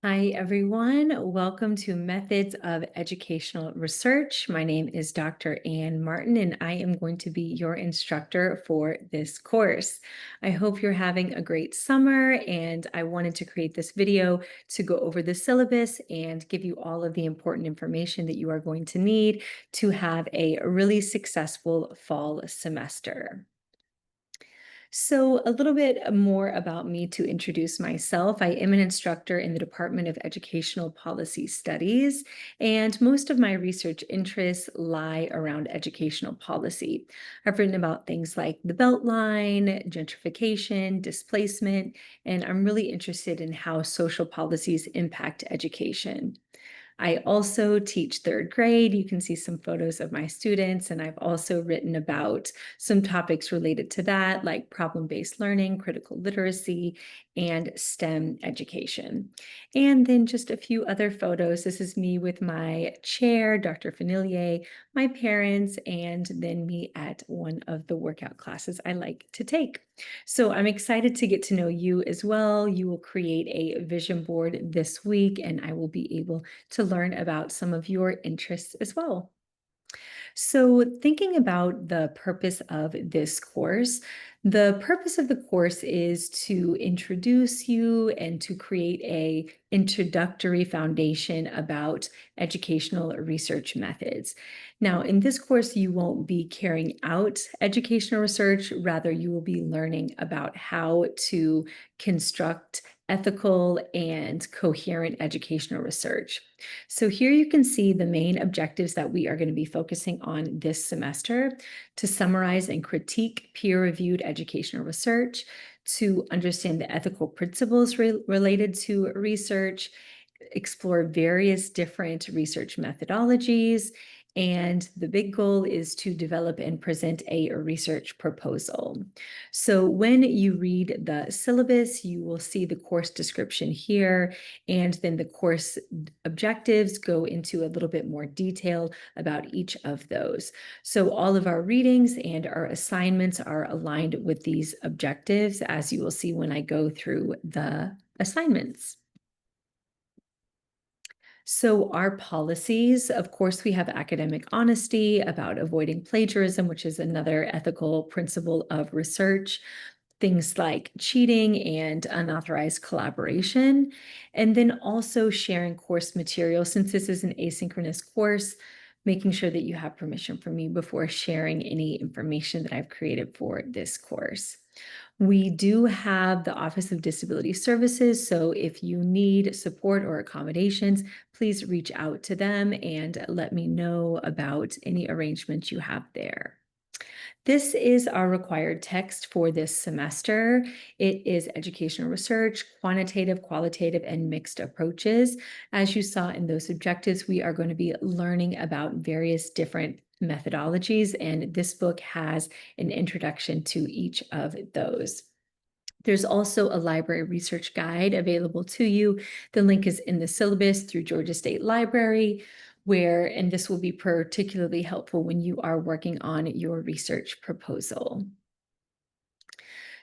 Hi, everyone. Welcome to Methods of Educational Research. My name is Dr. Ann Martin, and I am going to be your instructor for this course. I hope you're having a great summer, and I wanted to create this video to go over the syllabus and give you all of the important information that you are going to need to have a really successful fall semester. So, a little bit more about me to introduce myself. I am an instructor in the Department of Educational Policy Studies, and most of my research interests lie around educational policy. I've written about things like the Beltline, gentrification, displacement, and I'm really interested in how social policies impact education. I also teach third grade. You can see some photos of my students, and I've also written about some topics related to that, like problem-based learning, critical literacy, and STEM education. And then just a few other photos. This is me with my chair, Dr. Fanillier, my parents, and then me at one of the workout classes I like to take. So I'm excited to get to know you as well. You will create a vision board this week, and I will be able to learn about some of your interests as well. So, thinking about the purpose of this course, the purpose of the course is to introduce you and to create a introductory foundation about educational research methods. Now, in this course, you won't be carrying out educational research, rather you will be learning about how to construct ethical and coherent educational research. So here you can see the main objectives that we are going to be focusing on this semester: to summarize and critique peer-reviewed educational research, to understand the ethical principles related to research, explore various different research methodologies, and the big goal is to develop and present a research proposal. So when you read the syllabus, you will see the course description here, and then the course objectives go into a little bit more detail about each of those. So all of our readings and our assignments are aligned with these objectives, as you will see when I go through the assignments. So our policies, of course, we have academic honesty about avoiding plagiarism, which is another ethical principle of research, things like cheating and unauthorized collaboration, and then also sharing course material. Since this is an asynchronous course, making sure that you have permission from me before sharing any information that I've created for this course. We do have the Office of Disability Services, so if you need support or accommodations, please reach out to them and let me know about any arrangements you have there. This is our required text for this semester. It is educational research, quantitative, qualitative, and mixed approaches. As you saw in those objectives, we are going to be learning about various different methodologies, and this book has an introduction to each of those. There's also a library research guide available to you. The link is in the syllabus through Georgia State Library, and this will be particularly helpful when you are working on your research proposal.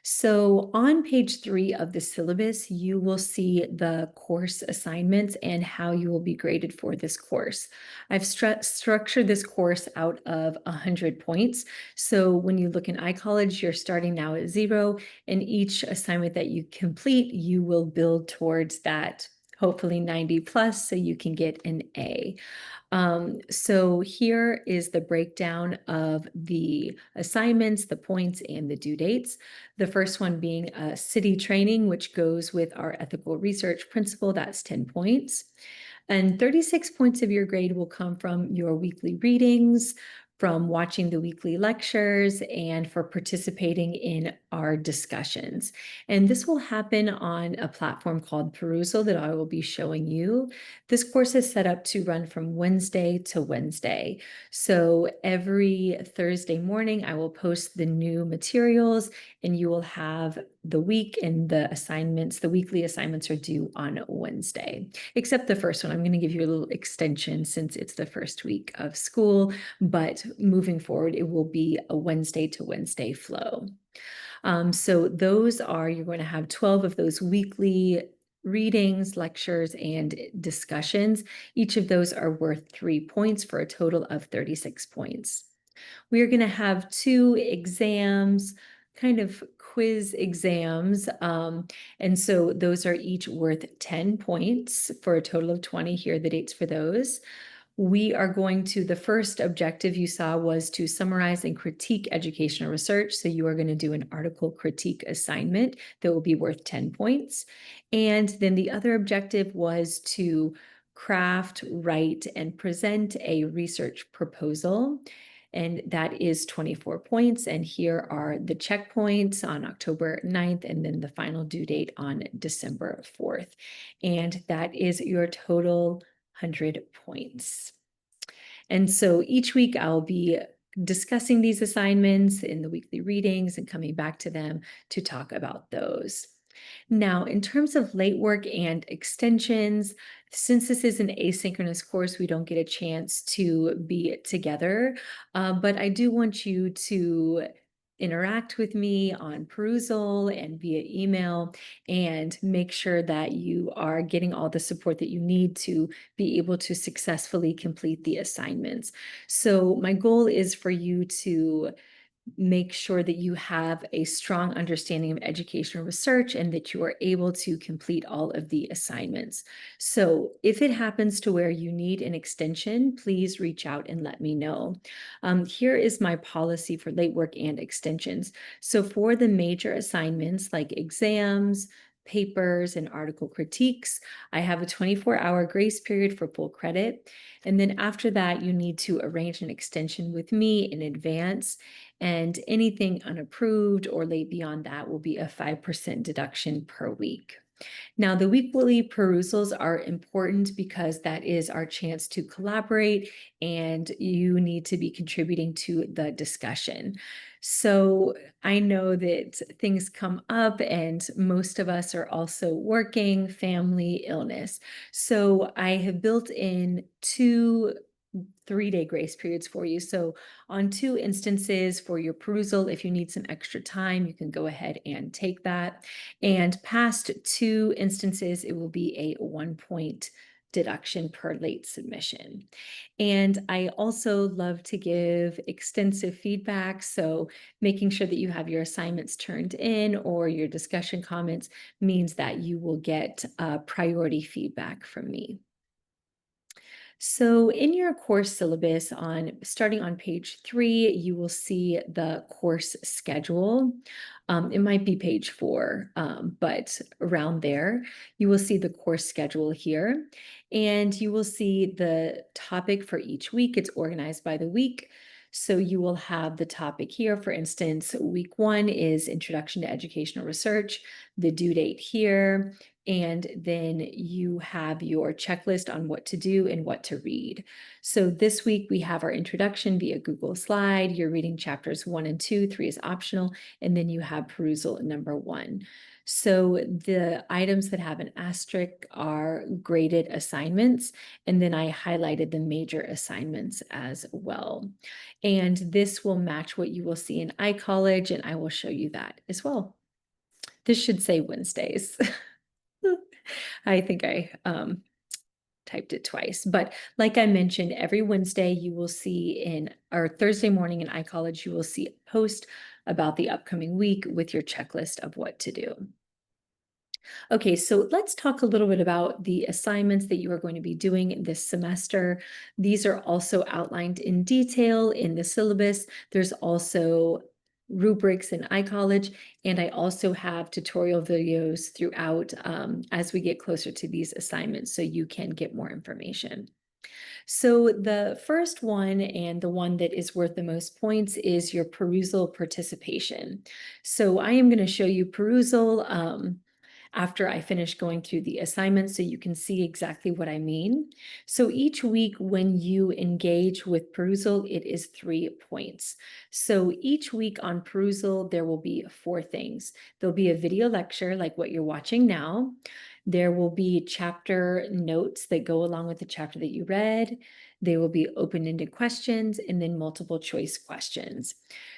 So on page 3 of the syllabus, you will see the course assignments and how you will be graded for this course. I've structured this course out of 100 points. So when you look in iCollege, you're starting now at 0, and each assignment that you complete, you will build towards that, hopefully 90 plus, so you can get an A. So here is the breakdown of the assignments, the points, and the due dates. The first one being a city training, which goes with our ethical research principle. That's 10 points. And 36 points of your grade will come from your weekly readings, from watching the weekly lectures, and for participating in our discussions. And this will happen on a platform called Perusal that I will be showing you. This course is set up to run from Wednesday to Wednesday. So every Thursday morning, I will post the new materials, and you will have the week, and the assignments, the weekly assignments are due on Wednesday, except the first one. I'm going to give you a little extension since it's the first week of school, but moving forward, it will be a Wednesday to Wednesday flow. So those are, you're going to have 12 of those weekly readings, lectures, and discussions. Each of those are worth 3 points for a total of 36 points. We are going to have 2 exams, kind of quiz exams. And so those are each worth 10 points for a total of 20. Here are the dates for those. We are going to, the first objective you saw was to summarize and critique educational research. So you are going to do an article critique assignment that will be worth 10 points. And then the other objective was to craft, write, and present a research proposal. And that is 24 points. And here are the checkpoints on October 9th, and then the final due date on December 4th. And that is your total 100 points. And so each week I'll be discussing these assignments in the weekly readings and coming back to them to talk about those. Now, in terms of late work and extensions, since this is an asynchronous course, we don't get a chance to be together, but I do want you to interact with me on perusal and via email and make sure that you are getting all the support that you need to be able to successfully complete the assignments. So my goal is for you to make sure that you have a strong understanding of educational research and that you are able to complete all of the assignments. So if it happens to where you need an extension, please reach out and let me know. Here is my policy for late work and extensions. So for the major assignments like exams, papers, and article critiques, I have a 24-hour grace period for full credit. And then after that, you need to arrange an extension with me in advance. And anything unapproved or late beyond that will be a 5% deduction per week. Now, the weekly perusals are important because that is our chance to collaborate and you need to be contributing to the discussion. So I know that things come up and most of us are also working, family, illness. So I have built in 2 3-day grace periods for you. So on 2 instances for your perusal, if you need some extra time, you can go ahead and take that. And past 2 instances, it will be a 1-point deduction per late submission. And I also love to give extensive feedback. So making sure that you have your assignments turned in or your discussion comments means that you will get priority feedback from me. So in your course syllabus starting on page 3, you will see the course schedule. It might be page 4, but around there, you will see the course schedule here, and you will see the topic for each week. It's organized by the week. So you will have the topic here. For instance, week 1 is Introduction to Educational Research, the due date here, and then you have your checklist on what to do and what to read. So this week we have our introduction via Google Slide. You're reading chapters 1 and 2, 3 is optional, and then you have perusal number 1. So the items that have an asterisk are graded assignments, and then I highlighted the major assignments as well. And this will match what you will see in iCollege, and I will show you that as well. This should say Wednesdays. I think I typed it twice, but like I mentioned, every Wednesday you will see or Thursday morning in iCollege, you will see a post about the upcoming week with your checklist of what to do. Okay, so let's talk a little bit about the assignments that you are going to be doing this semester. These are also outlined in detail in the syllabus. There's also rubrics in iCollege, and I also have tutorial videos throughout as we get closer to these assignments so you can get more information. So the first one and the one that is worth the most points is your perusal participation. So I am going to show you perusal after I finish going through the assignments so you can see exactly what I mean. So each week when you engage with perusal, it is 3 points. So each week on perusal, there will be 4 things. There'll be a video lecture like what you're watching now. There will be chapter notes that go along with the chapter that you read. They will be open-ended questions and then multiple choice questions.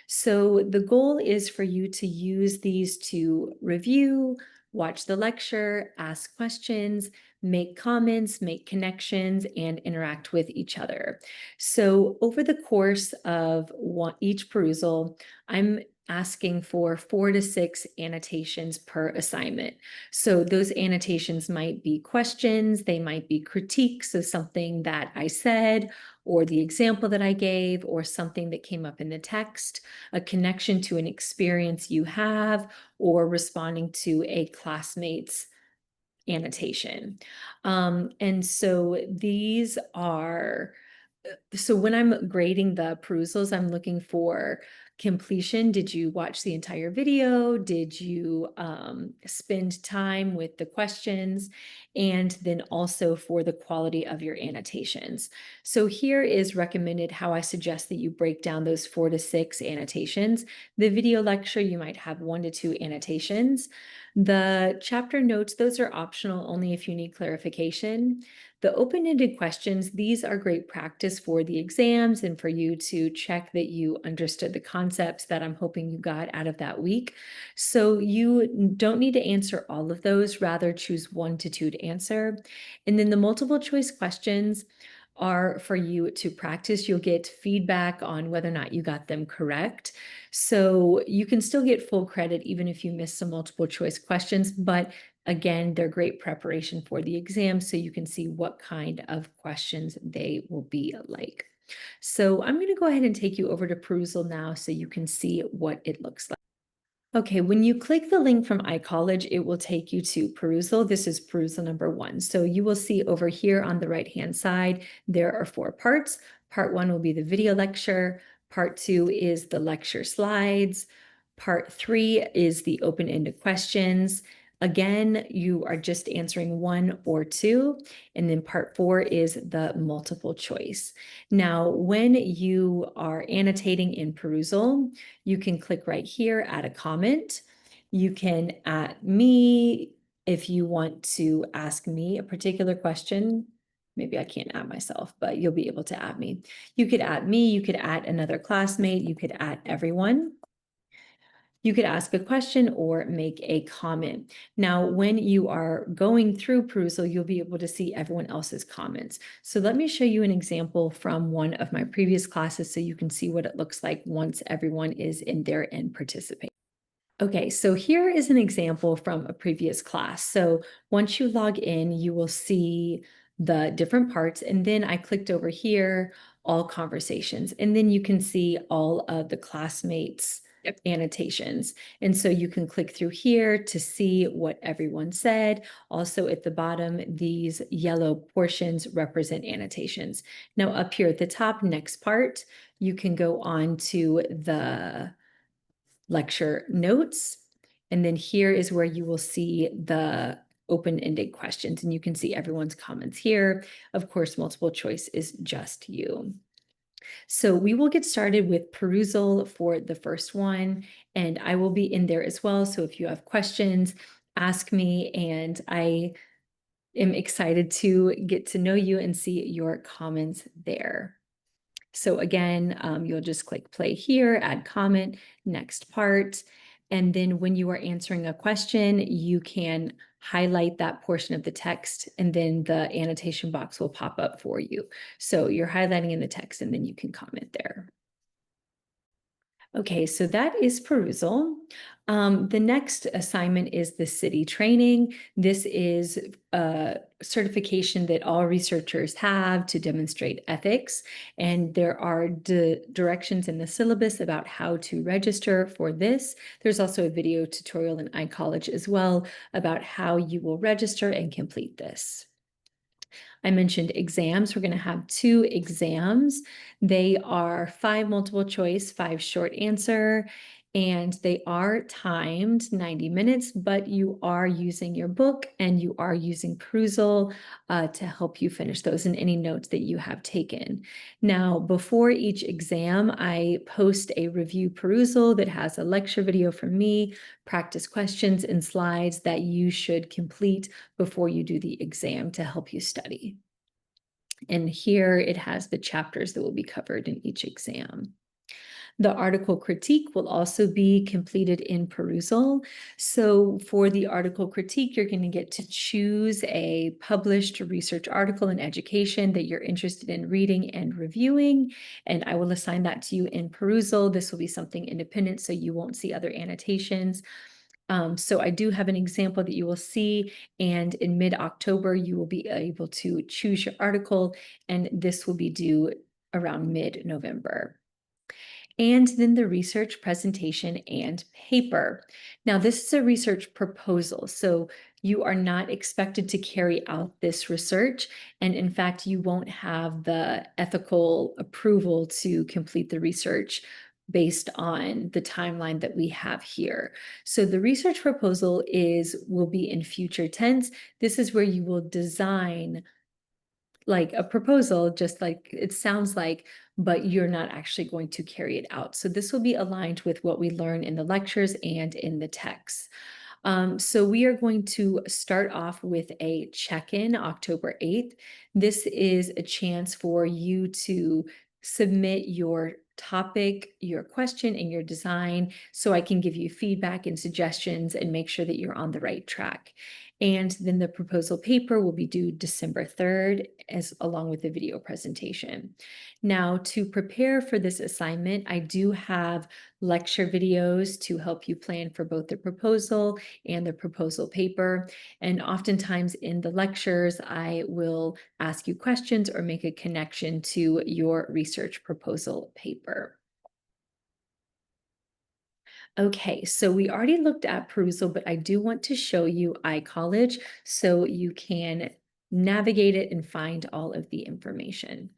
So the goal is for you to use these to review, watch the lecture, ask questions, make comments, make connections, and interact with each other. So over the course of each perusal, I'm asking for 4 to 6 annotations per assignment. So those annotations might be questions, they might be critiques of something that I said, or the example that I gave, or something that came up in the text, a connection to an experience you have, or responding to a classmate's annotation. And so these are so when I'm grading the perusals, I'm looking for completion. Did you watch the entire video? Did you spend time with the questions? And then also for the quality of your annotations. So here is recommended how I suggest that you break down those 4 to 6 annotations. The video lecture, you might have 1 to 2 annotations. The chapter notes, those are optional only if you need clarification. The open-ended questions, these are great practice for the exams and for you to check that you understood the concepts that I'm hoping you got out of that week. So you don't need to answer all of those, rather choose 1 to 2 to answer. And then the multiple choice questions are for you to practice. You'll get feedback on whether or not you got them correct. So you can still get full credit even if you miss some multiple choice questions, but again, they're great preparation for the exam so you can see what kind of questions they will be like. So I'm going to go ahead and take you over to perusal now so you can see what it looks like. Okay, when you click the link from iCollege, it will take you to perusal. This is perusal number 1. So you will see over here on the right-hand side, there are 4 parts. Part 1 will be the video lecture. Part 2 is the lecture slides. Part 3 is the open-ended questions. Again, you are just answering 1 or 2. And then part 4 is the multiple choice. Now, when you are annotating in perusal, you can click right here, add a comment. You can add me if you want to ask me a particular question. Maybe I can't add myself, but you'll be able to add me. You could add me, you could add another classmate, you could add everyone. You could ask a question or make a comment. Now, when you are going through perusal, you'll be able to see everyone else's comments. So let me show you an example from one of my previous classes so you can see what it looks like once everyone is in there and participating. Okay, so here is an example from a previous class. So once you log in, you will see the different parts. And then I clicked over here, all conversations. And then you can see all of the classmates' annotations. And so you can click through here to see what everyone said. Also at the bottom, these yellow portions represent annotations. Now up here at the top, next part, you can go on to the lecture notes. And then here is where you will see the open-ended questions, and you can see everyone's comments here. Of course, multiple choice is just you. So we will get started with perusal for the first one, and I will be in there as well. So if you have questions, ask me, and I am excited to get to know you and see your comments there. So again, you'll just click play here, add comment, next part. And then when you are answering a question, you can highlight that portion of the text and then the annotation box will pop up for you. So you're highlighting in the text and then you can comment there. Okay, so that is perusal. The next assignment is the city training. This is a certification that all researchers have to demonstrate ethics. And there are directions in the syllabus about how to register for this. There's also a video tutorial in iCollege as well about how you will register and complete this. I mentioned exams. We're going to have 2 exams. They are 5 multiple choice, 5 short answer, and they are timed 90 minutes, but you are using your book and you are using perusal to help you finish those and any notes that you have taken. Now, before each exam, I post a review perusal that has a lecture video from me, practice questions and slides that you should complete before you do the exam to help you study. And here it has the chapters that will be covered in each exam. The article critique will also be completed in perusal. So for the article critique, you're going to get to choose a published research article in education that you're interested in reading and reviewing, and I will assign that to you in perusal. This will be something independent, so you won't see other annotations. So I do have an example that you will see, and in mid-October, you will be able to choose your article, and this will be due around mid-November. And then the research presentation and paper. Now, this is a research proposal, so you are not expected to carry out this research. And in fact, you won't have the ethical approval to complete the research based on the timeline that we have here. So the research proposal will be in future tense. This is where you will design like a proposal, just like it sounds like, but you're not actually going to carry it out. So this will be aligned with what we learn in the lectures and in the texts. So we are going to start off with a check-in October 8th. This is a chance for you to submit your topic, your question, and your design so I can give you feedback and suggestions and make sure that you're on the right track. And then the proposal paper will be due December 3rd, along with the video presentation. Now, to prepare for this assignment, I do have lecture videos to help you plan for both the proposal and the proposal paper. And oftentimes in the lectures, I will ask you questions or make a connection to your research proposal paper. Okay, so we already looked at perusal, but I do want to show you iCollege so you can navigate it and find all of the information.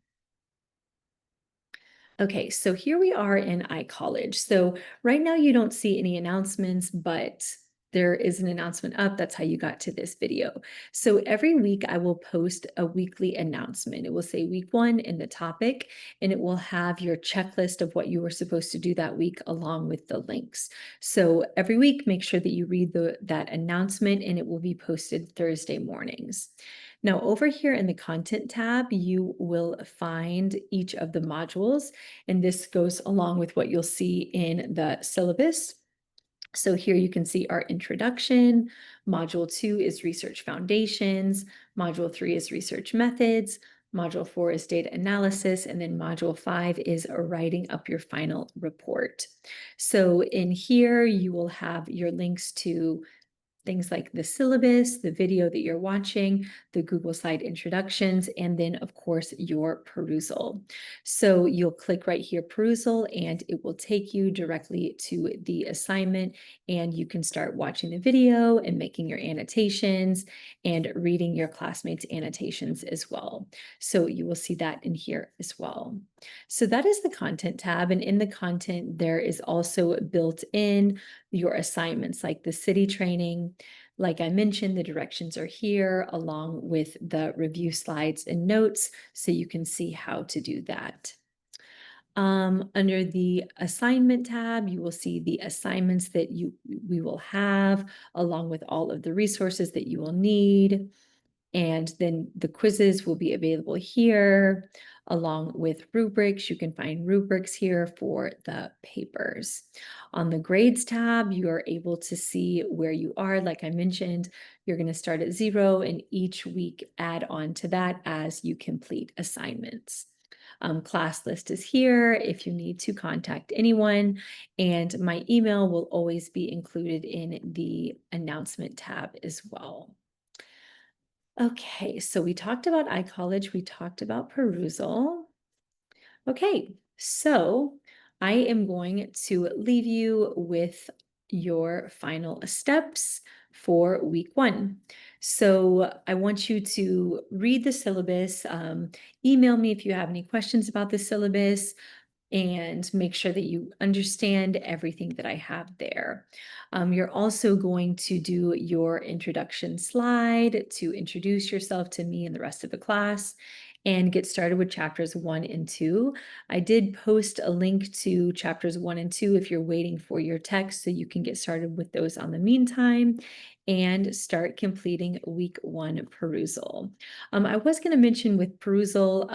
Okay, so here we are in iCollege. So right now you don't see any announcements, but there is an announcement up. That's how you got to this video. So every week I will post a weekly announcement. It will say week 1 in the topic, and it will have your checklist of what you were supposed to do that week along with the links. So every week, make sure that you read that announcement, and it will be posted Thursday mornings. Now, over here in the content tab, you will find each of the modules, and this goes along with what you'll see in the syllabus. So here you can see our introduction. Module 2 is research foundations. Module 3 is research methods. Module 4 is data analysis. And then module 5 is writing up your final report. So in here, you will have your links to things like the syllabus, the video that you're watching, the Google Slide introductions, and then of course your perusal. So you'll click right here, perusal, and it will take you directly to the assignment, and you can start watching the video and making your annotations and reading your classmates' annotations as well. So you will see that in here as well. So that is the content tab, and in the content, there is also built in your assignments like the city training. Like I mentioned, the directions are here along with the review slides and notes, so you can see how to do that. Under the assignment tab, you will see the assignments that we will have along with all of the resources that you will need. And then the quizzes will be available here along with rubrics. You can find rubrics here for the papers. On the grades tab, you are able to see where you are. Like I mentioned, you're going to start at 0 and each week add on to that as you complete assignments. Class list is here if you need to contact anyone, and my email will always be included in the announcement tab as well. Okay, so we talked about iCollege, we talked about perusal. Okay, so I am going to leave you with your final steps for week 1. So I want you to read the syllabus, email me if you have any questions about the syllabus, and make sure that you understand everything that I have there. You're also going to do your introduction slide to introduce yourself to me and the rest of the class and get started with chapters 1 and 2. I did post a link to chapters 1 and 2 if you're waiting for your text, so you can get started with those on the meantime and start completing week 1 perusal. I was going to mention with perusal,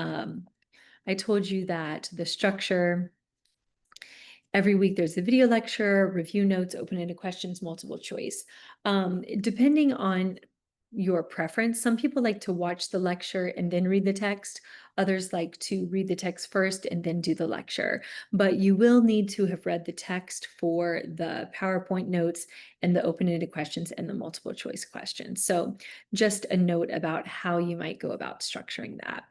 I told you that the structure Every week there's a video lecture, review notes, open-ended questions, multiple choice. Depending on your preference, some people like to watch the lecture and then read the text. Others like to read the text first and then do the lecture. But you will need to have read the text for the PowerPoint notes and the open-ended questions and the multiple choice questions. So just a note about how you might go about structuring that.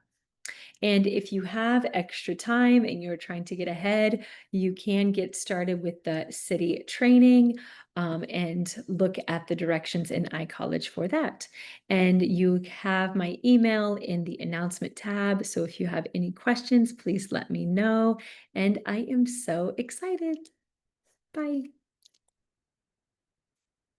And if you have extra time and you're trying to get ahead, you can get started with the city training and look at the directions in iCollege for that. And you have my email in the announcement tab. So if you have any questions, please let me know. And I am so excited. Bye.